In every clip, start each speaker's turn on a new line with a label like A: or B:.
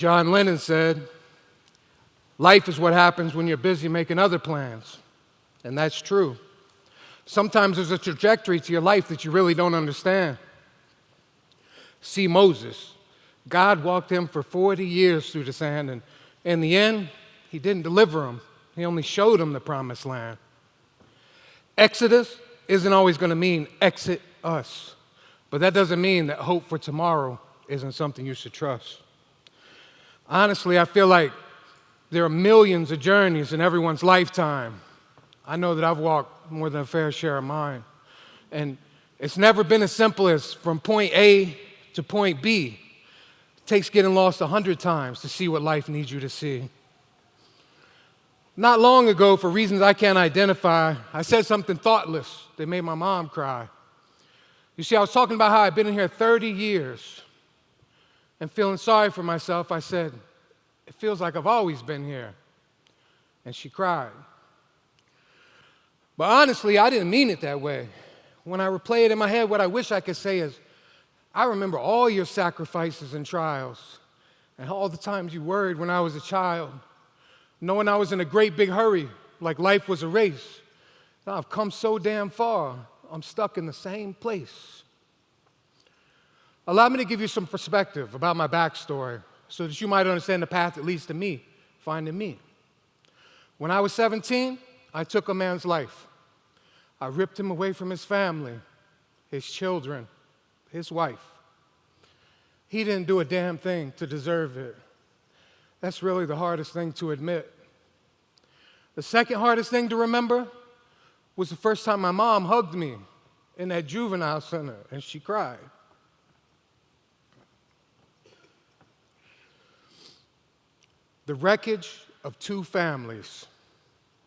A: John Lennon said, "Life is what happens when you're busy making other plans." And that's true. Sometimes there's a trajectory to your life that you really don't understand. See Moses. God walked him for 40 years through the sand, and in the end, he didn't deliver him. He only showed him the promised land. Exodus isn't always going to mean exit us, but that doesn't mean that hope for tomorrow isn't something you should trust. Honestly, I feel like there are millions of journeys in everyone's lifetime. I know that I've walked more than a fair share of mine. And it's never been as simple as from point A to point B. It takes getting lost 100 times to see what life needs you to see. Not long ago, for reasons I can't identify, I said something thoughtless that made my mom cry. You see, I was talking about how I've been in here 30 years. And feeling sorry for myself, I said, "It feels like I've always been here." And she cried. But honestly, I didn't mean it that way. When I replay it in my head, what I wish I could say is, I remember all your sacrifices and trials, and all the times you worried when I was a child, knowing I was in a great big hurry, like life was a race. Now I've come so damn far, I'm stuck in the same place. Allow me to give you some perspective about my backstory so that you might understand the path that leads to me, finding me. When I was 17, I took a man's life. I ripped him away from his family, his children, his wife. He didn't do a damn thing to deserve it. That's really the hardest thing to admit. The second hardest thing to remember was the first time my mom hugged me in that juvenile center, and she cried. The wreckage of two families,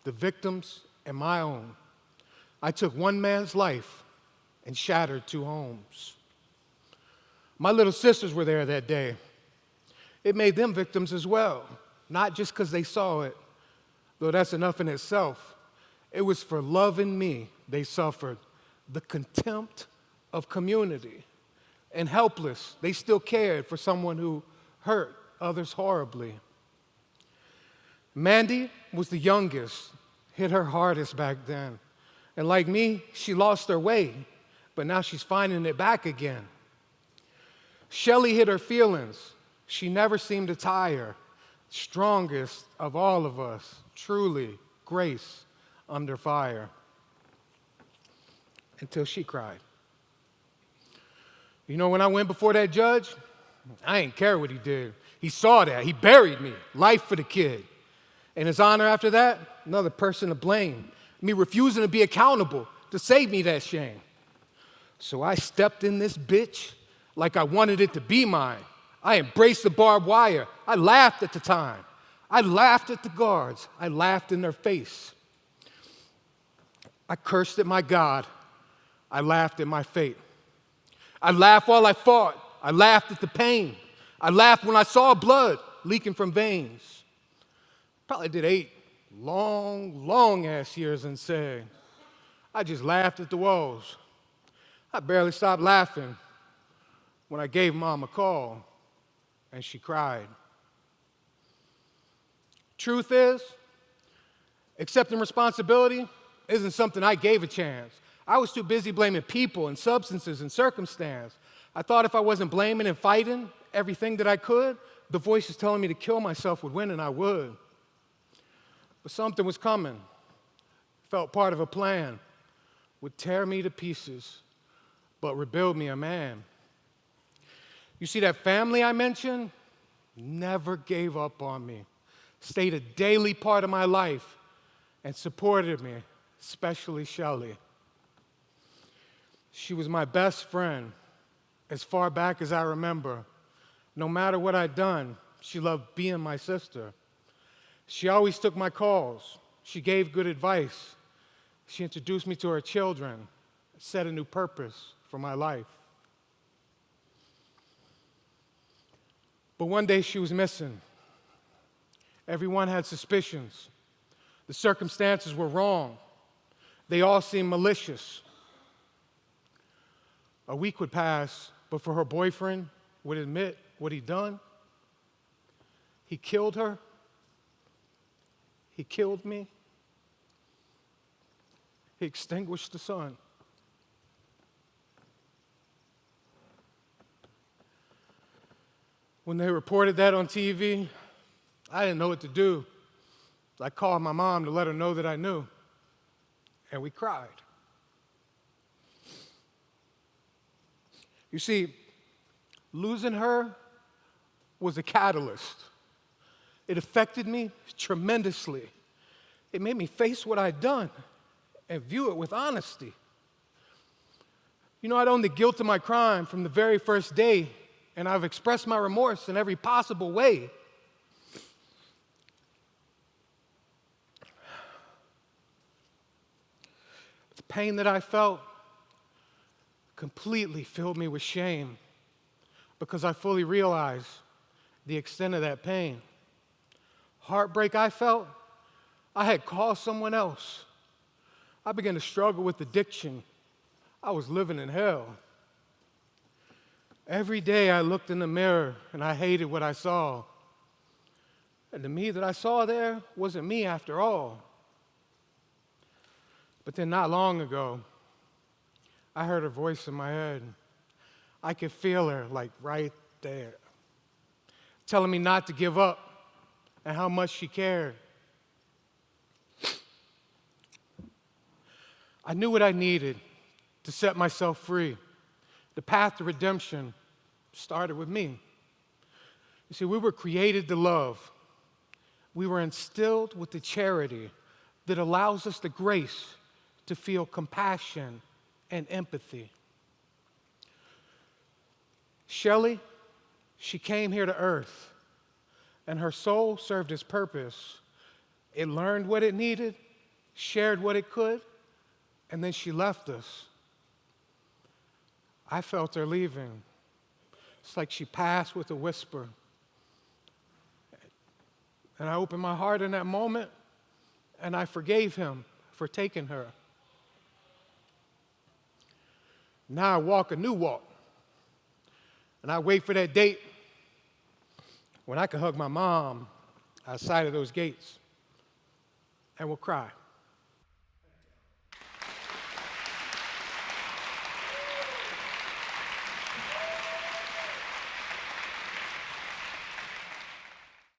A: the victims and my own. I took one man's life and shattered two homes. My little sisters were there that day. It made them victims as well, not just because they saw it, though that's enough in itself. It was for loving me they suffered, the contempt of community. And helpless, they still cared for someone who hurt others horribly. Mandy was the youngest, hit her hardest back then. And like me, she lost her way, but now she's finding it back again. Shelly hit her feelings. She never seemed to tire. Strongest of all of us, truly, grace under fire. Until she cried. You know, when I went before that judge, I didn't care what he did. He saw that. He buried me. Life for the kid. And his honor after that, another person to blame. Me refusing to be accountable to save me that shame. So I stepped in this bitch like I wanted it to be mine. I embraced the barbed wire. I laughed at the time. I laughed at the guards. I laughed in their face. I cursed at my God. I laughed at my fate. I laughed while I fought. I laughed at the pain. I laughed when I saw blood leaking from veins. Probably did 8 long ass years and said, I just laughed at the walls. I barely stopped laughing when I gave Mom a call and she cried. Truth is, accepting responsibility isn't something I gave a chance. I was too busy blaming people and substances and circumstance. I thought if I wasn't blaming and fighting everything that I could, the voices telling me to kill myself would win, and I would. But something was coming. Felt part of a plan. Would tear me to pieces, but rebuild me a man. You see, that family I mentioned never gave up on me. Stayed a daily part of my life and supported me, especially Shelly. She was my best friend as far back as I remember. No matter what I'd done, she loved being my sister. She always took my calls. She gave good advice. She introduced me to her children, set a new purpose for my life. But one day she was missing. Everyone had suspicions. The circumstances were wrong. They all seemed malicious. A week would pass before her boyfriend would admit what he'd done. He killed her. He killed me. He extinguished the sun. When they reported that on TV, I didn't know what to do. I called my mom to let her know that I knew, and we cried. You see, losing her was a catalyst. It affected me tremendously. It made me face what I'd done and view it with honesty. You know, I'd owned the guilt of my crime from the very first day, and I've expressed my remorse in every possible way. The pain that I felt completely filled me with shame because I fully realized the extent of that pain. Heartbreak I felt, I had caused someone else. I began to struggle with addiction. I was living in hell. Every day I looked in the mirror and I hated what I saw. And the me that I saw there wasn't me after all. But then not long ago, I heard a voice in my head. I could feel her like right there, telling me not to give up and how much she cared. I knew what I needed to set myself free. The path to redemption started with me. You see, we were created to love. We were instilled with the charity that allows us the grace to feel compassion and empathy. Shelly, she came here to earth, and her soul served its purpose. It learned what it needed, shared what it could, and then she left us. I felt her leaving. It's like she passed with a whisper. And I opened my heart in that moment, and I forgave him for taking her. Now I walk a new walk, and I wait for that date when I can hug my mom outside of those gates, and we'll cry.